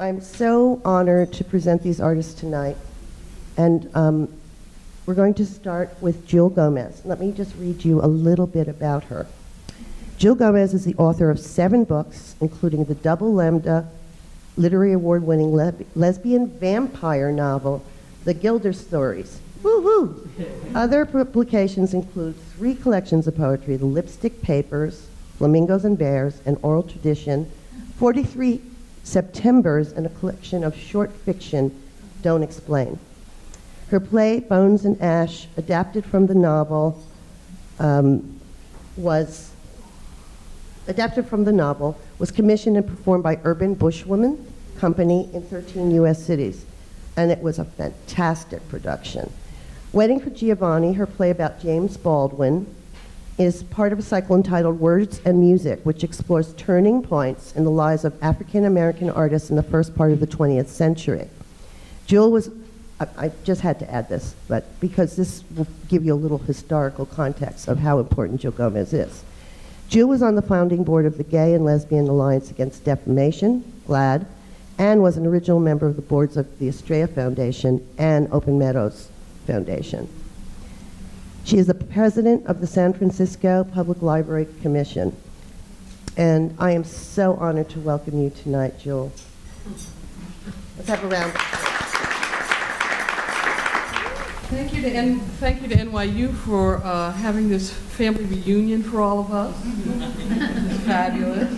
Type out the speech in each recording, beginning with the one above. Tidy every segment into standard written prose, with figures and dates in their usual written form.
I'm so honored to present these artists tonight. And we're going to start with Jewelle Gomez. Let me just read you a little bit about her. Jewelle Gomez is the author of 7 books, including the double Lambda Literary Award-winning lesbian vampire novel, The Gilder Stories. Woo-hoo! Other publications include 3 collections of poetry, The Lipstick Papers, Flamingos and Bears, and Oral Tradition, 43 Septembers, and a collection of short fiction, Don't Explain. Her play, Bones and Ash, adapted from the novel, was commissioned and performed by Urban Bushwoman Company in 13 U.S. cities, and it was a fantastic production. Waiting for Giovanni, her play about James Baldwin, is part of a cycle entitled Words and Music, which explores turning points in the lives of African-American artists in the first part of the 20th century. Jewelle was, I just had to add this, but because this will give you a little historical context of how important Jewelle Gomez is. Jewelle was on the founding board of the Gay and Lesbian Alliance Against Defamation, GLAAD, and was an original member of the boards of the Estrella Foundation and Open Meadows Foundation. She is the president of the San Francisco Public Library Commission. And I am so honored to welcome you tonight, Jewelle. Let's have a round. Thank you to NYU for having this family reunion for all of us. It's fabulous.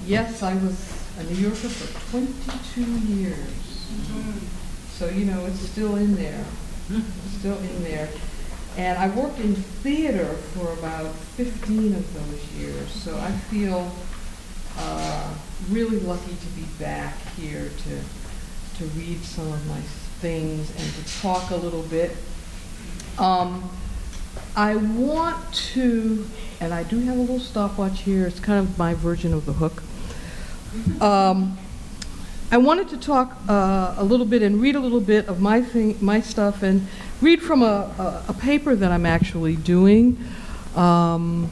Yes, I was a New Yorker for 22 years. So, you know, it's still in there. Still in there. And I worked in theater for about 15 of those years. So I feel really lucky to be back here to read some of my things and to talk a little bit. I want to, and I do have a little stopwatch here, it's kind of my version of the hook. I wanted to talk a little bit and read a little bit of my stuff and read from a paper that I'm actually doing. I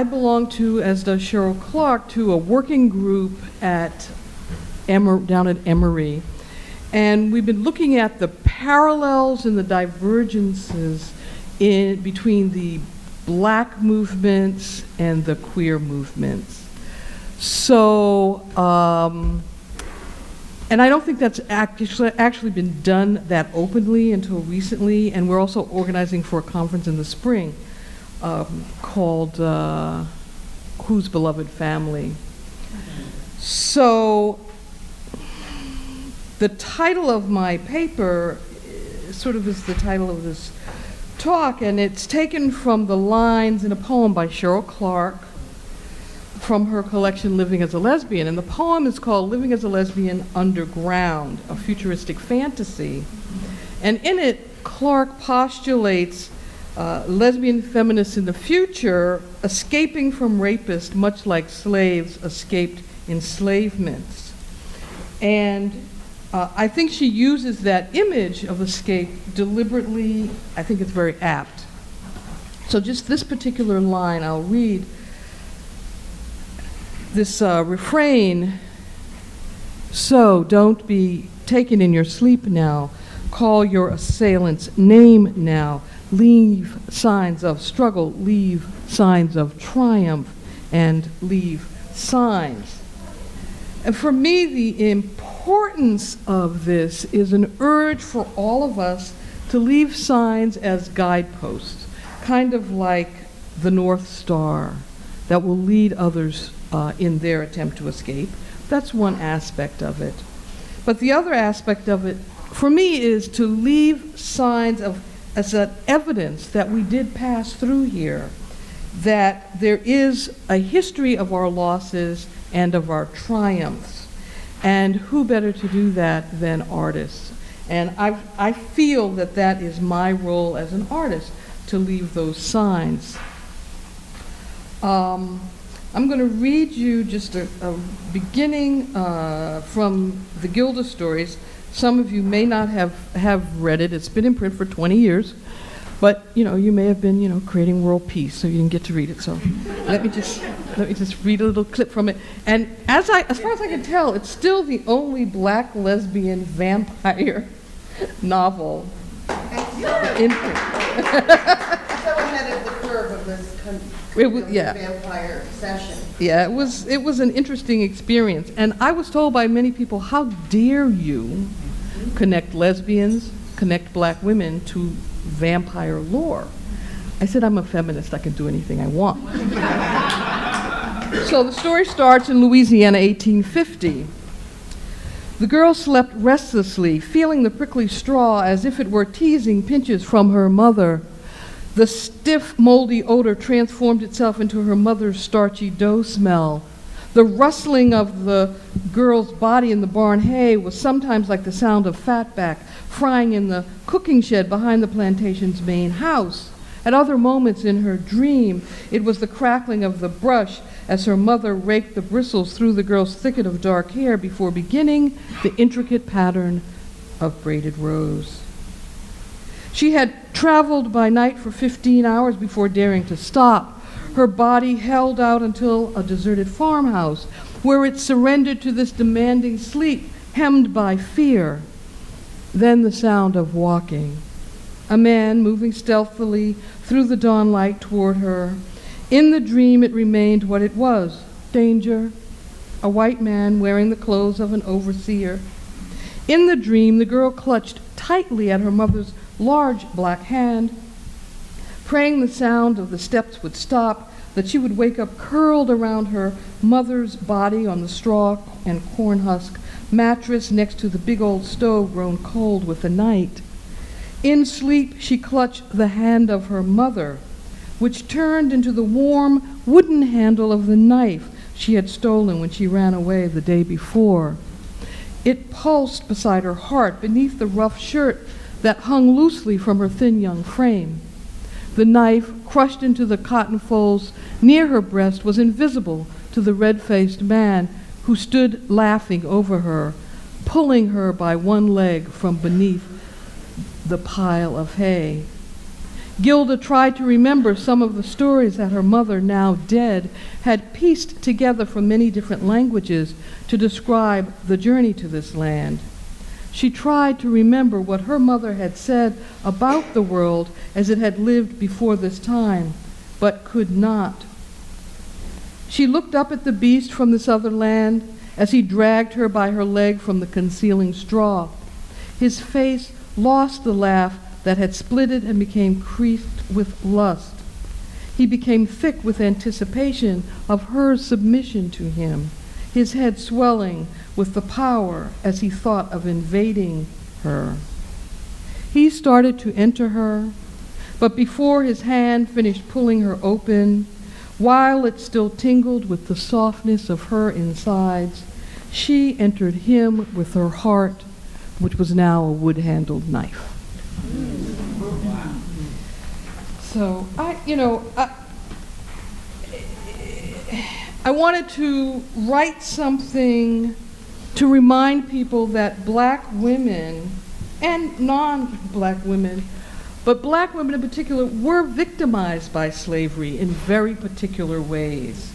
belong to, as does Cheryl Clark, to a working group down at Emory. And we've been looking at the parallels and the divergences between the Black movements and the queer movements. So, and I don't think that's actually been done that openly until recently, and we're also organizing for a conference in the spring called Whose Beloved Family. So, the title of my paper sort of is the title of this talk, and it's taken from the lines in a poem by Cheryl Clark from her collection Living as a Lesbian. And the poem is called Living as a Lesbian Underground, a Futuristic Fantasy. And in it, Clark postulates lesbian feminists in the future escaping from rapists, much like slaves escaped enslavements. And I think she uses that image of escape deliberately. I think it's very apt. So just this particular line I'll read. This refrain, so don't be taken in your sleep now, call your assailants name now, leave signs of struggle, leave signs of triumph, and leave signs. And for me, the importance of this is an urge for all of us to leave signs as guideposts, kind of like the North Star that will lead others in their attempt to escape. That's one aspect of it. But the other aspect of it, for me, is to leave signs as an evidence that we did pass through here, that there is a history of our losses and of our triumphs. And who better to do that than artists? And I feel that that is my role as an artist, to leave those signs. I'm going to read you just a beginning from the Gilder Stories. Some of you may not have read it. It's been in print for 20 years. But, you may have been, creating world peace, so you didn't get to read it. So let me just read a little clip from it. And as far as I can tell, it's still the only black lesbian vampire novel in print. So ahead of the curve of this vampire session. Yeah, it was an interesting experience. And I was told by many people, how dare you connect lesbians, connect black women to vampire lore? I said, I'm a feminist, I can do anything I want. So the story starts in Louisiana, 1850. The girl slept restlessly, feeling the prickly straw as if it were teasing pinches from her mother. The stiff, moldy odor transformed itself into her mother's starchy dough smell. The rustling of the girl's body in the barn hay was sometimes like the sound of fatback frying in the cooking shed behind the plantation's main house. At other moments in her dream, it was the crackling of the brush as her mother raked the bristles through the girl's thicket of dark hair before beginning the intricate pattern of braided rows. She had traveled by night for 15 hours before daring to stop. Her body held out until a deserted farmhouse, where it surrendered to this demanding sleep, hemmed by fear. Then the sound of walking. A man moving stealthily through the dawn light toward her. In the dream, it remained what it was, danger. A white man wearing the clothes of an overseer. In the dream, the girl clutched tightly at her mother's large black hand, praying the sound of the steps would stop, that she would wake up curled around her mother's body on the straw and corn husk mattress next to the big old stove grown cold with the night. In sleep, she clutched the hand of her mother, which turned into the warm wooden handle of the knife she had stolen when she ran away the day before. It pulsed beside her heart beneath the rough shirt that hung loosely from her thin young frame. The knife, crushed into the cotton folds near her breast, was invisible to the red-faced man who stood laughing over her, pulling her by one leg from beneath the pile of hay. Gilda tried to remember some of the stories that her mother, now dead, had pieced together from many different languages to describe the journey to this land. She tried to remember what her mother had said about the world as it had lived before this time, but could not. She looked up at the beast from this other land as he dragged her by her leg from the concealing straw. His face lost the laugh that had splitted and became creased with lust. He became thick with anticipation of her submission to him, his head swelling with the power as he thought of invading her. He started to enter her, but before his hand finished pulling her open, while it still tingled with the softness of her insides, she entered him with her heart, which was now a wood-handled knife. So I wanted to write something to remind people that black women and non-black women, but black women in particular, were victimized by slavery in very particular ways.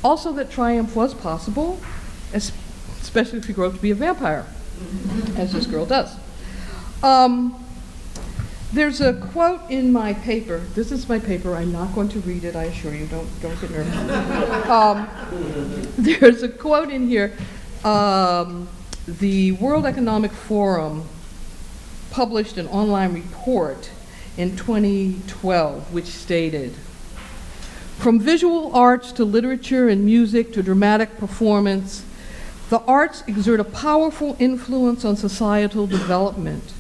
Also that triumph was possible, especially if you grow up to be a vampire, as this girl does. There's a quote in my paper. This is my paper. I'm not going to read it, I assure you. Don't get nervous. There's a quote in here. The World Economic Forum published an online report in 2012, which stated, "From visual arts to literature and music to dramatic performance, the arts exert a powerful influence on societal development.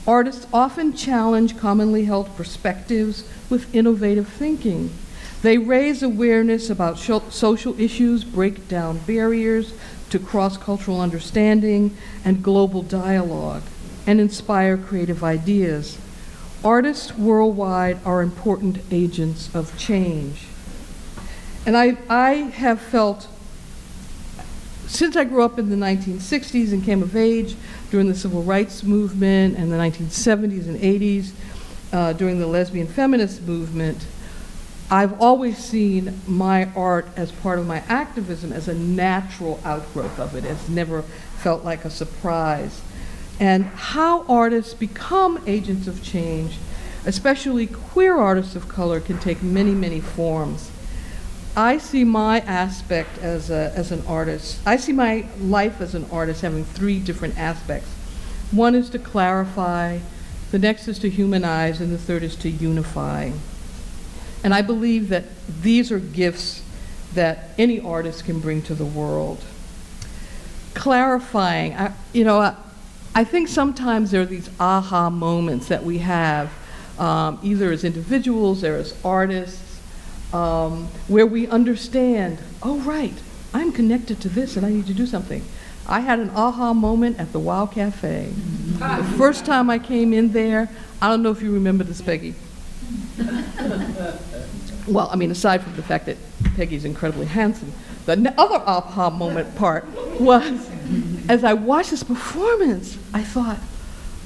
Artists often challenge commonly held perspectives with innovative thinking. They raise awareness about social issues, break down barriers to cross-cultural understanding and global dialogue, and inspire creative ideas. Artists worldwide are important agents of change." And I have felt, since I grew up in the 1960s and came of age during the civil rights movement and the 1970s and 80s, during the lesbian feminist movement, I've always seen my art as part of my activism as a natural outgrowth of it. It's never felt like a surprise. And how artists become agents of change, especially queer artists of color, can take many, many forms. I see my aspect as an artist. I see my life as an artist having three different aspects. One is to clarify, the next is to humanize, and the third is to unify. And I believe that these are gifts that any artist can bring to the world. Clarifying, I think sometimes there are these aha moments that we have, either as individuals or as artists, where we understand, oh right, I'm connected to this and I need to do something. I had an aha moment at the Wow Cafe. The first time I came in there, I don't know if you remember this, Peggy. Well, I mean, aside from the fact that Peggy's incredibly handsome, the other aha moment part was, as I watched this performance, I thought,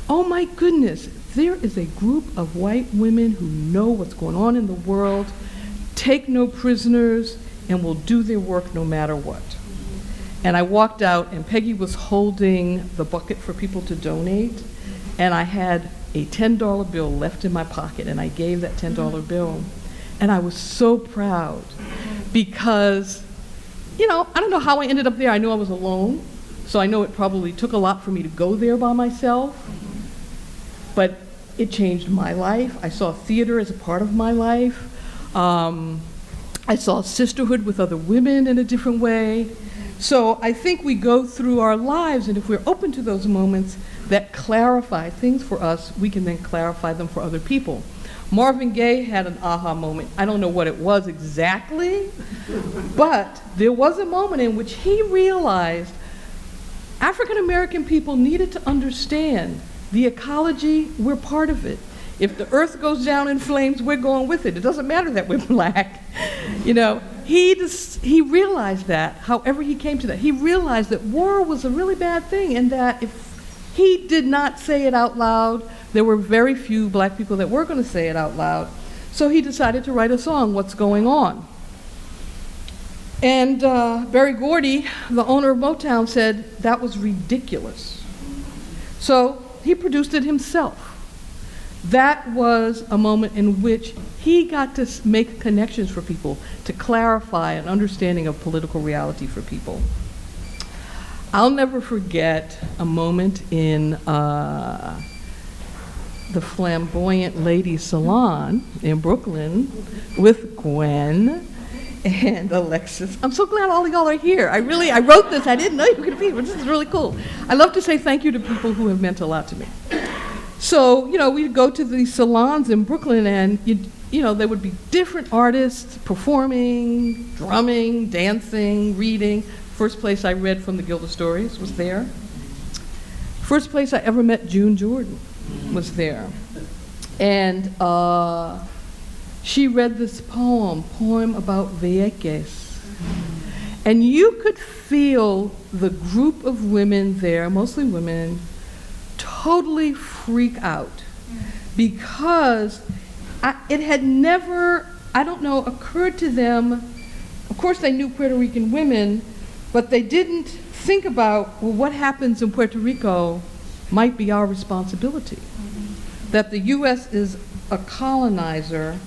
oh my goodness, there is a group of white women who know what's going on in the world, take no prisoners, and will do their work no matter what. And I walked out, and Peggy was holding the bucket for people to donate, and I had a $10 bill left in my pocket, and I gave that $10 bill. And I was so proud because, I don't know how I ended up there. I knew I was alone, so I know it probably took a lot for me to go there by myself, but it changed my life. I saw theater as a part of my life. I saw sisterhood with other women in a different way. So I think we go through our lives, and if we're open to those moments that clarify things for us, we can then clarify them for other people. Marvin Gaye had an aha moment. I don't know what it was exactly, but there was a moment in which he realized African American people needed to understand the ecology, we're part of it. If the earth goes down in flames, we're going with it. It doesn't matter that we're black. He realized that, however he came to that. He realized that war was a really bad thing, and that if he did not say it out loud, there were very few black people that were going to say it out loud. So he decided to write a song, What's Going On? And Berry Gordy, the owner of Motown, said that was ridiculous. So he produced it himself. That was a moment in which he got to make connections for people, to clarify an understanding of political reality for people. I'll never forget a moment in the Flamboyant Ladies Salon in Brooklyn with Gwen and Alexis. I'm so glad all of y'all are here. I wrote this, I didn't know you were gonna be here, but this is really cool. I love to say thank you to people who have meant a lot to me. So, we'd go to these salons in Brooklyn, and there would be different artists performing, drumming, dancing, reading. First place I read from the Guild of Stories was there. First place I ever met June Jordan was there. And she read this poem about Vieques. And you could feel the group of women there, mostly women, totally freak out because it had never, occurred to them. Of course, they knew Puerto Rican women, but they didn't think about, well, what happens in Puerto Rico might be our responsibility. That the U.S. is a colonizer,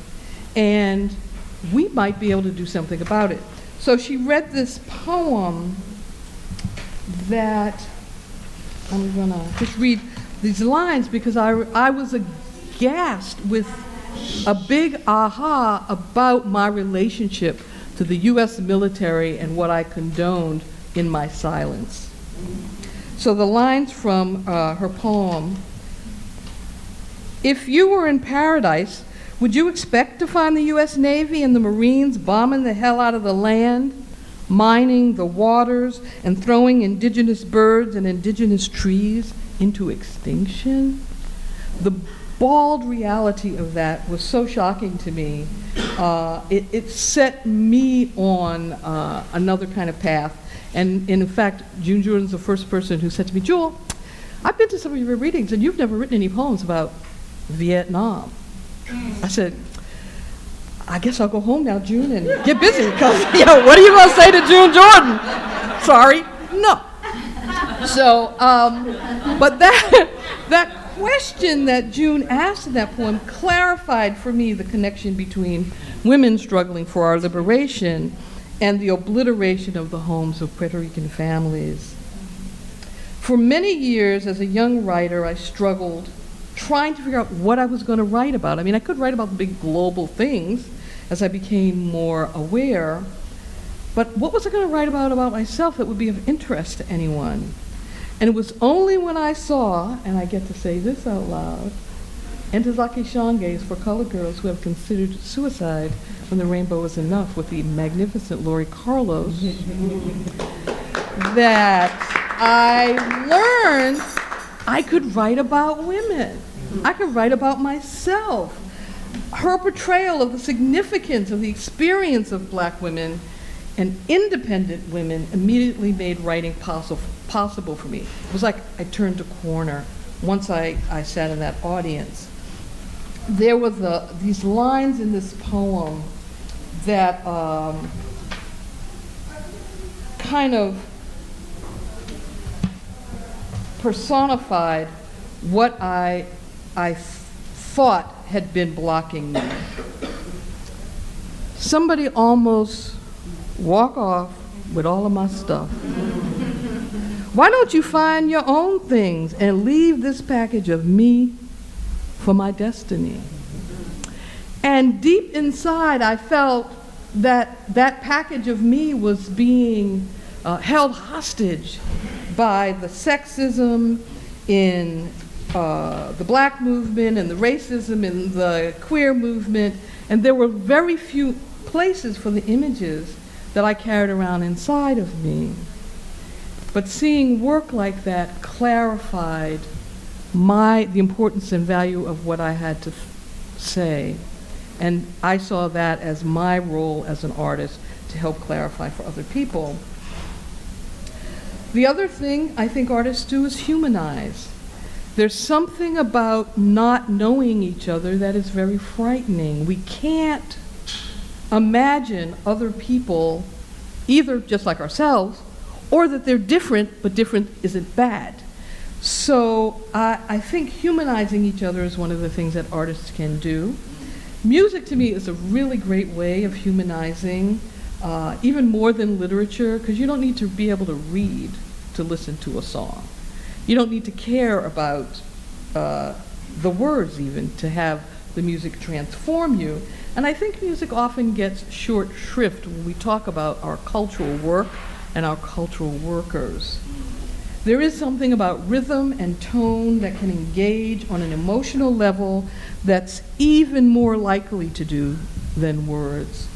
and we might be able to do something about it. So she read this poem that, I'm gonna just read these lines because I was aghast with a big aha about my relationship to the U.S. military and what I condoned in my silence. So the lines from her poem: if you were in paradise, would you expect to find the U.S. Navy and the Marines bombing the hell out of the land, mining the waters, and throwing indigenous birds and indigenous trees into extinction? The bald reality of that was so shocking to me. It set me on another kind of path. And in fact, June Jordan's the first person who said to me, Jewel, I've been to some of your readings and you've never written any poems about Vietnam. I said, I guess I'll go home now, June, and get busy, because, what are you going to say to June Jordan? Sorry, no. So, but that question that June asked in that poem clarified for me the connection between women struggling for our liberation and the obliteration of the homes of Puerto Rican families. For many years as a young writer, I struggled trying to figure out what I was going to write about. I mean, I could write about the big global things as I became more aware, but what was I going to write about myself that would be of interest to anyone? And it was only when I saw, and I get to say this out loud, Entezake Shange's For Colored Girls Who Have Considered Suicide When the Rainbow Is Enough with the magnificent Lori Carlos, that I learned I could write about women. I could write about myself. Her portrayal of the significance of the experience of black women and independent women immediately made writing possible for me. It was like I turned a corner once I sat in that audience. There were these lines in this poem that kind of personified what I thought had been blocking me. Somebody almost walk off with all of my stuff. Why don't you find your own things and leave this package of me for my destiny? And deep inside, I felt that that package of me was being held hostage by the sexism in the black movement and the racism in the queer movement, and there were very few places for the images that I carried around inside of me. But seeing work like that clarified the importance and value of what I had to say. And I saw that as my role as an artist to help clarify for other people. The other thing I think artists do is humanize. There's something about not knowing each other that is very frightening. We can't imagine other people either just like ourselves or that they're different, but different isn't bad. So I think humanizing each other is one of the things that artists can do. Music to me is a really great way of humanizing, even more than literature, because you don't need to be able to read to listen to a song. You don't need to care about the words even to have the music transform you. And I think music often gets short shrift when we talk about our cultural work and our cultural workers. There is something about rhythm and tone that can engage on an emotional level that's even more likely to do than words.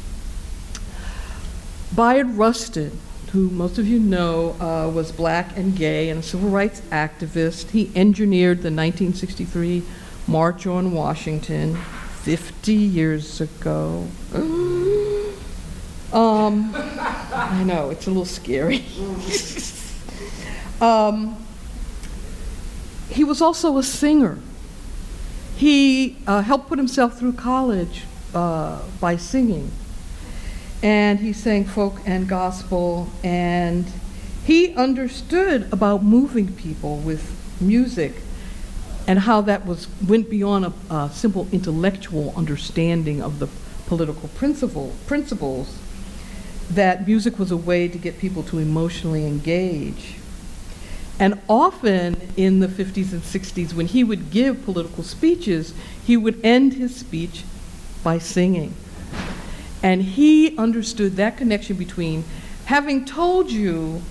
Bayard Rustin, who most of you know was black and gay and a civil rights activist, he engineered the 1963 March on Washington 50 years ago. I know, it's a little scary. He was also a singer. He helped put himself through college by singing. And he sang folk and gospel, and he understood about moving people with music and how that went beyond a simple intellectual understanding of the political principles, that music was a way to get people to emotionally engage. And often in the 50s and 60s, when he would give political speeches, he would end his speech by singing. And he understood that connection between having told you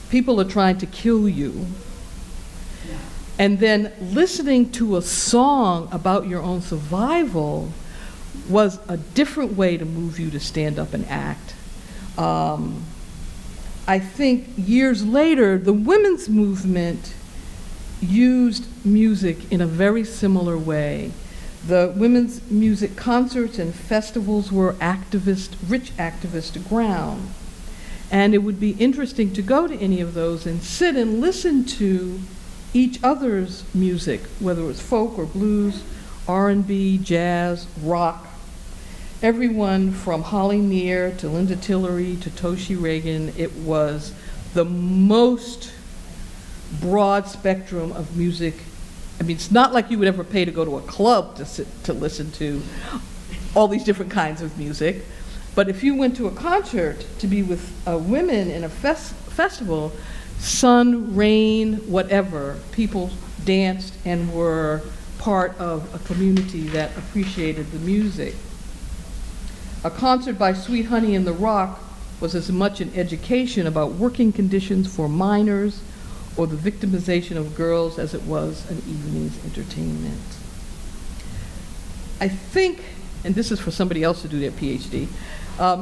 people are trying to kill you, and then listening to a song about your own survival was a different way to move you to stand up and act. I think years later, the women's movement used music in a very similar way. The women's music concerts and festivals were rich activist ground. And it would be interesting to go to any of those and sit and listen to each other's music, whether it was folk or blues R&B, jazz, rock. Everyone from Holly Near to Linda Tillery to Toshi Reagan, it was the most broad spectrum of music. I mean, it's not like you would ever pay to go to a club to listen to all these different kinds of music. But if you went to a concert to be with women in a festival, sun, rain, whatever, people danced and were part of a community that appreciated the music. A concert by Sweet Honey and the Rock was as much an education about working conditions for minors or the victimization of girls as it was an evening's entertainment. I think, and this is for somebody else to do their PhD,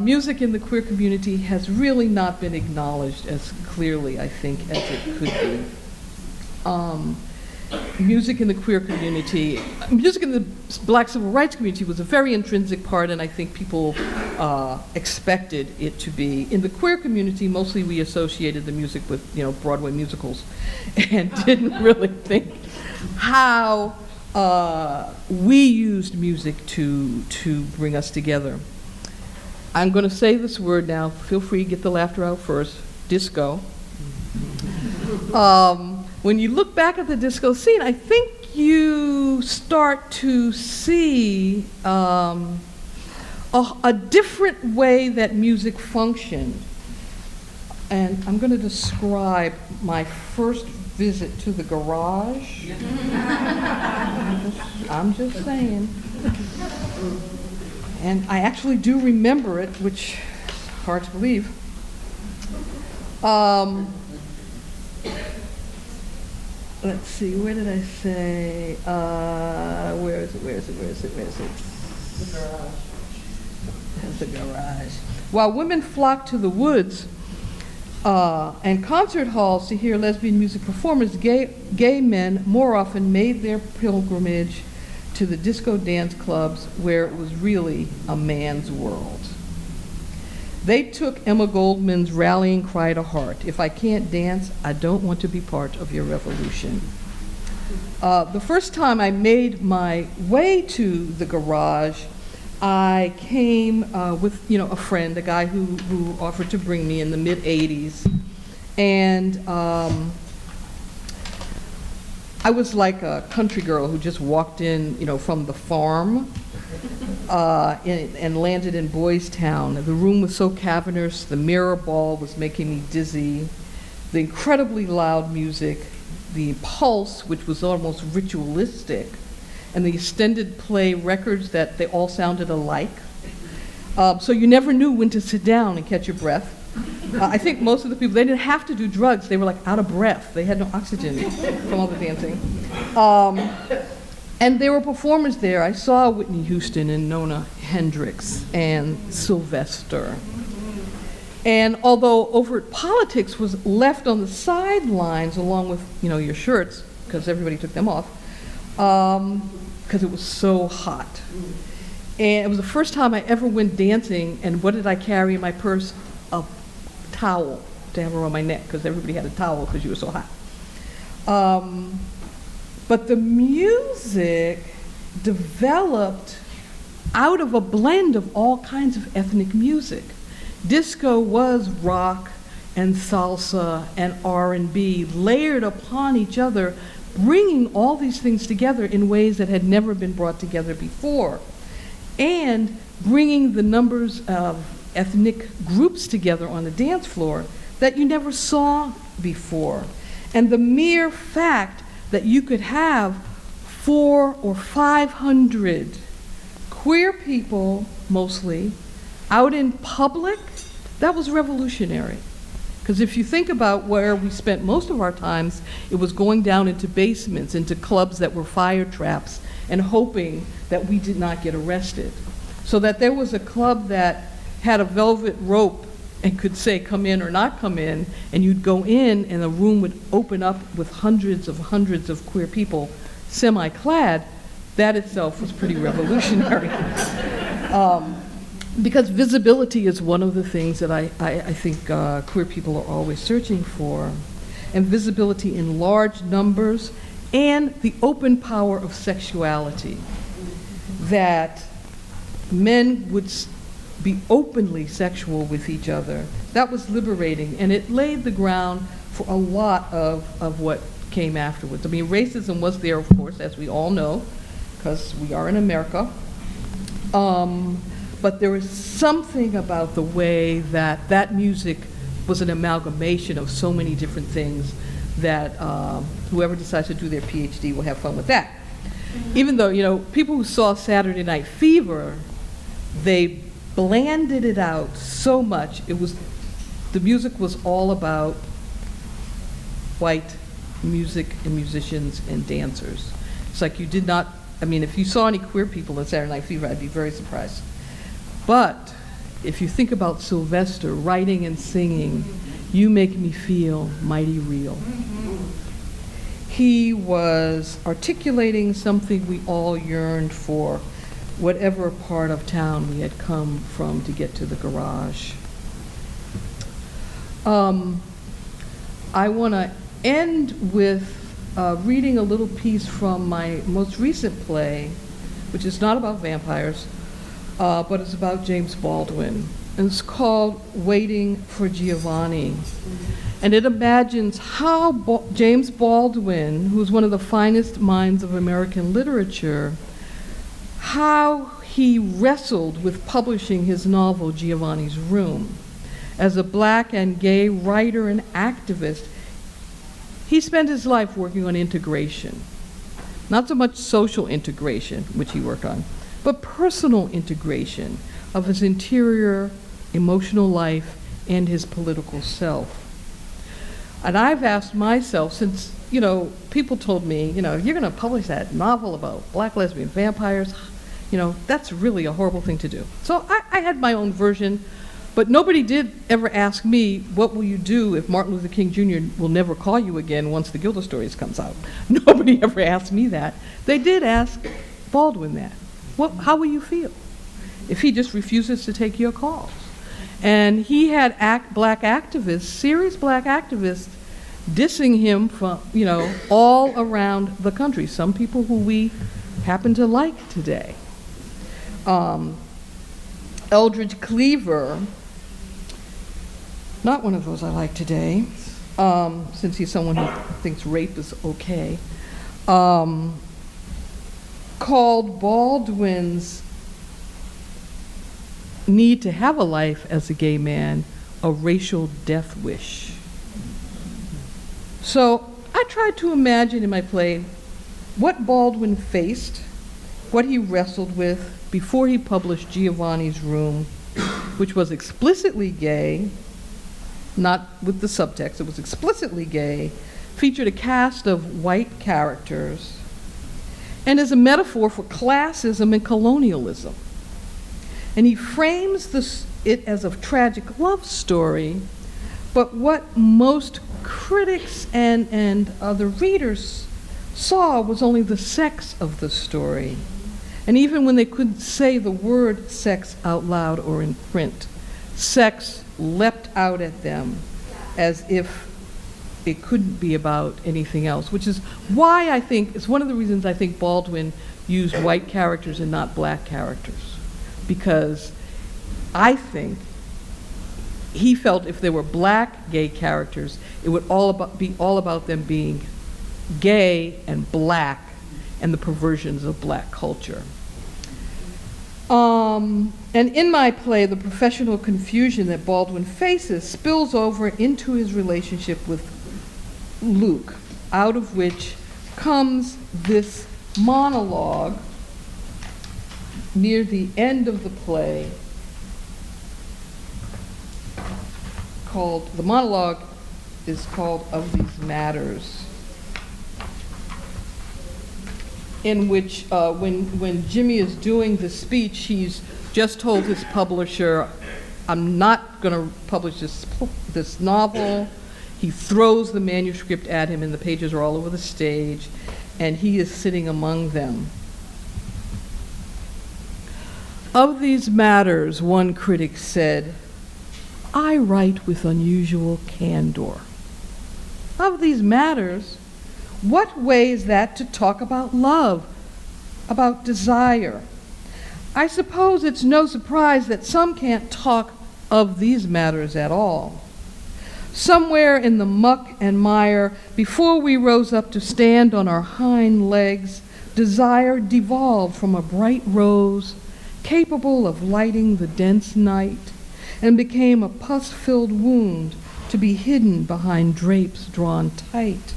music in the queer community has really not been acknowledged as clearly, I think, as it could be. Music in the queer community, music in the Black civil rights community was a very intrinsic part, and I think people expected it to be. In the queer community, mostly we associated the music with, Broadway musicals, and didn't really think how we used music to bring us together. I'm going to say this word now. Feel free to get the laughter out first. Disco. When you look back at the disco scene, I think you start to see a different way that music functioned. And I'm going to describe my first visit to the garage. I'm just saying. And I actually do remember it, which is hard to believe. Let's see, where did I say? Where is it? The garage. That's the garage. While women flocked to the woods and concert halls to hear lesbian music performers, gay men more often made their pilgrimage to the disco dance clubs where it was really a man's world. They took Emma Goldman's rallying cry to heart: if I can't dance, I don't want to be part of your revolution. The first time I made my way to the garage, I came with a friend, a guy who offered to bring me in the mid-'80s. And I was like a country girl who just walked in, from the farm and landed in Boys Town. The room was so cavernous, the mirror ball was making me dizzy. The incredibly loud music, the pulse, which was almost ritualistic, and the extended play records that they all sounded alike. So you never knew when to sit down and catch your breath. I think most of the people, they didn't have to do drugs. They were like out of breath. They had no oxygen from all the dancing. And there were performers there. I saw Whitney Houston and Nona Hendrix and Sylvester. And although overt politics was left on the sidelines along with, your shirts, because everybody took them off, because it was so hot. And it was the first time I ever went dancing, and what did I carry in my purse? A towel to have around my neck, because everybody had a towel because you were so hot. But the music developed out of a blend of all kinds of ethnic music. Disco was rock and salsa and R&B layered upon each other, bringing all these things together in ways that had never been brought together before, and bringing the numbers of ethnic groups together on the dance floor that you never saw before. And the mere fact that you could have 400 or 500 queer people, mostly, out in public, that was revolutionary. Because if you think about where we spent most of our times, it was going down into basements, into clubs that were fire traps, and hoping that we did not get arrested. So that there was a club that had a velvet rope and could say come in or not come in, and you'd go in and the room would open up with hundreds of queer people semi-clad. That itself was pretty revolutionary. Because visibility is one of the things that I think queer people are always searching for, and visibility in large numbers, and the open power of sexuality. that men would be openly sexual with each other. That was liberating, and it laid the ground for a lot of what came afterwards. I mean, racism was there, of course, as we all know, because we are in America. But there was something about the way that that music was an amalgamation of so many different things that whoever decides to do their PhD will have fun with that. Even though, you know, people who saw Saturday Night Fever, they blanded it out so much. The music was all about white music and musicians and dancers. It's like you did not, I mean, if you saw any queer people in Saturday Night Fever, I'd be very surprised. But if you think about Sylvester writing and singing, "You Make Me Feel Mighty Real," he was articulating something we all yearned for, whatever part of town we had come from to get to the garage. I want to end with reading a little piece from my most recent play, which is not about vampires, but it's about James Baldwin. And it's called Waiting for Giovanni. And it imagines how James Baldwin, who's one of the finest minds of American literature, how he wrestled with publishing his novel, Giovanni's Room. As a black and gay writer and activist, he spent his life working on integration. Not so much social integration, which he worked on, but personal integration of his interior emotional life and his political self. And I've asked myself, since, you know, people told me, you know, you're going to publish that novel about black lesbian vampires, you know, that's really a horrible thing to do. So I had my own version, but nobody did ever ask me, what will you do if Martin Luther King Jr. will never call you again once the Gilda Stories comes out? Nobody ever asked me that. They did ask Baldwin that. How will you feel if he just refuses to take your calls? And he had black activists, serious black activists, dissing him from, you know, all around the country. Some people who we happen to like today. Eldridge Cleaver, not one of those I like today, since he's someone who thinks rape is okay, called Baldwin's need to have a life as a gay man a racial death wish. So I tried to imagine in my play what Baldwin faced, what he wrestled with before he published Giovanni's Room, which was explicitly gay, not with the subtext, it was explicitly gay, featured a cast of white characters, and is a metaphor for classism and colonialism. And he frames it as a tragic love story, but what most critics and other readers saw was only the sex of the story. And even when they couldn't say the word sex out loud or in print, sex leapt out at them as if it couldn't be about anything else, which is why I think, it's one of the reasons I think Baldwin used white characters and not black characters. Because I think he felt if there were black gay characters, it would be all about them being gay and black and the perversions of black culture. And in my play, the professional confusion that Baldwin faces spills over into his relationship with Luke, out of which comes this monologue near the end of the play the monologue is called Of These Matters, in which when Jimmy is doing the speech, he's just told his publisher, I'm not going to publish this novel. He throws the manuscript at him and the pages are all over the stage, and he is sitting among them. Of these matters, one critic said, I write with unusual candor. Of these matters, what way is that to talk about love, about desire, I suppose it's no surprise that some can't talk of these matters at all. Somewhere in the muck and mire, before we rose up to stand on our hind legs, desire devolved from a bright rose, capable of lighting the dense night, and became a pus-filled wound to be hidden behind drapes drawn tight.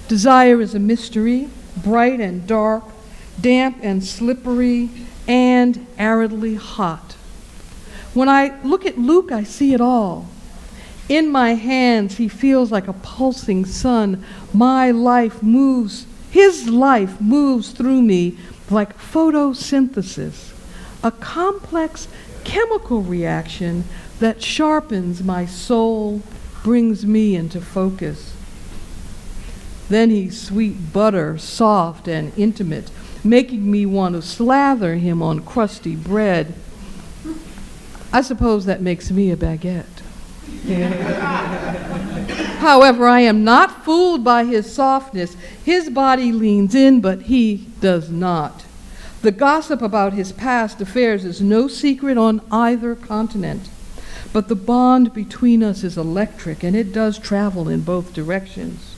Desire is a mystery, bright and dark, damp and slippery, and aridly hot. When I look at Luke, I see it all. In my hands, he feels like a pulsing sun. His life moves through me like photosynthesis, a complex chemical reaction that sharpens my soul, brings me into focus. Then he's sweet butter, soft and intimate, making me want to slather him on crusty bread. I suppose that makes me a baguette. However, I am not fooled by his softness. His body leans in, but he does not. The gossip about his past affairs is no secret on either continent. But the bond between us is electric, and it does travel in both directions.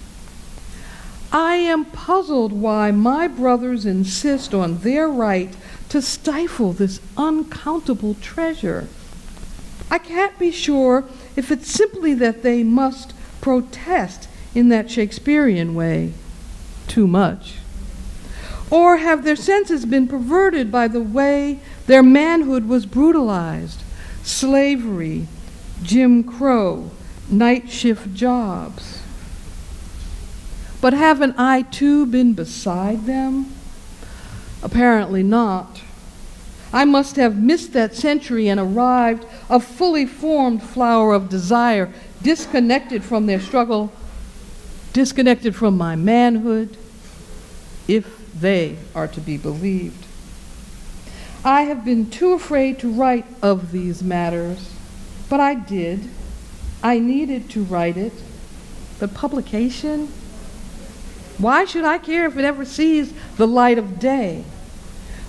I am puzzled why my brothers insist on their right to stifle this uncountable treasure. I can't be sure if it's simply that they must protest in that Shakespearean way too much. Or have their senses been perverted by the way their manhood was brutalized? Slavery, Jim Crow, night shift jobs. But haven't I too been beside them? Apparently not. I must have missed that century and arrived a fully formed flower of desire, disconnected from their struggle, disconnected from my manhood, if they are to be believed. I have been too afraid to write of these matters, but I did. I needed to write it. But publication? Why should I care if it ever sees the light of day?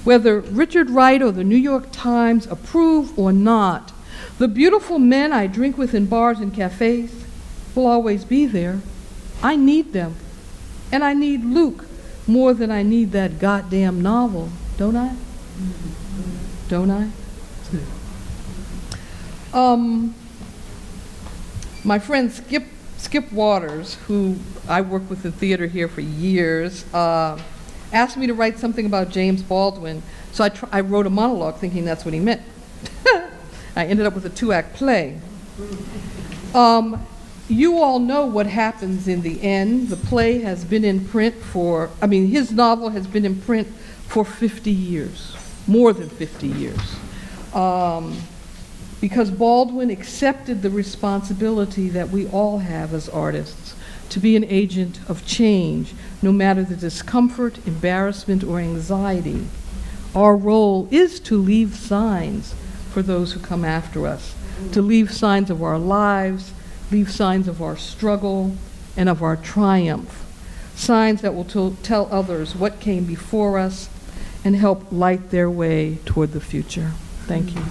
Whether Richard Wright or the New York Times approve or not, the beautiful men I drink with in bars and cafes will always be there. I need them. And I need Luke more than I need that goddamn novel, don't I? Don't I? My friend Skip Waters, who I worked with in theater here for years, asked me to write something about James Baldwin, so I wrote a monologue thinking that's what he meant. I ended up with a 2-act play. You all know what happens in the end. The play has been in print his novel has been in print for 50 years, more than 50 years. Because Baldwin accepted the responsibility that we all have as artists to be an agent of change, no matter the discomfort, embarrassment, or anxiety. Our role is to leave signs for those who come after us, to leave signs of our lives, leave signs of our struggle and of our triumph, signs that will tell others what came before us and help light their way toward the future. Thank you.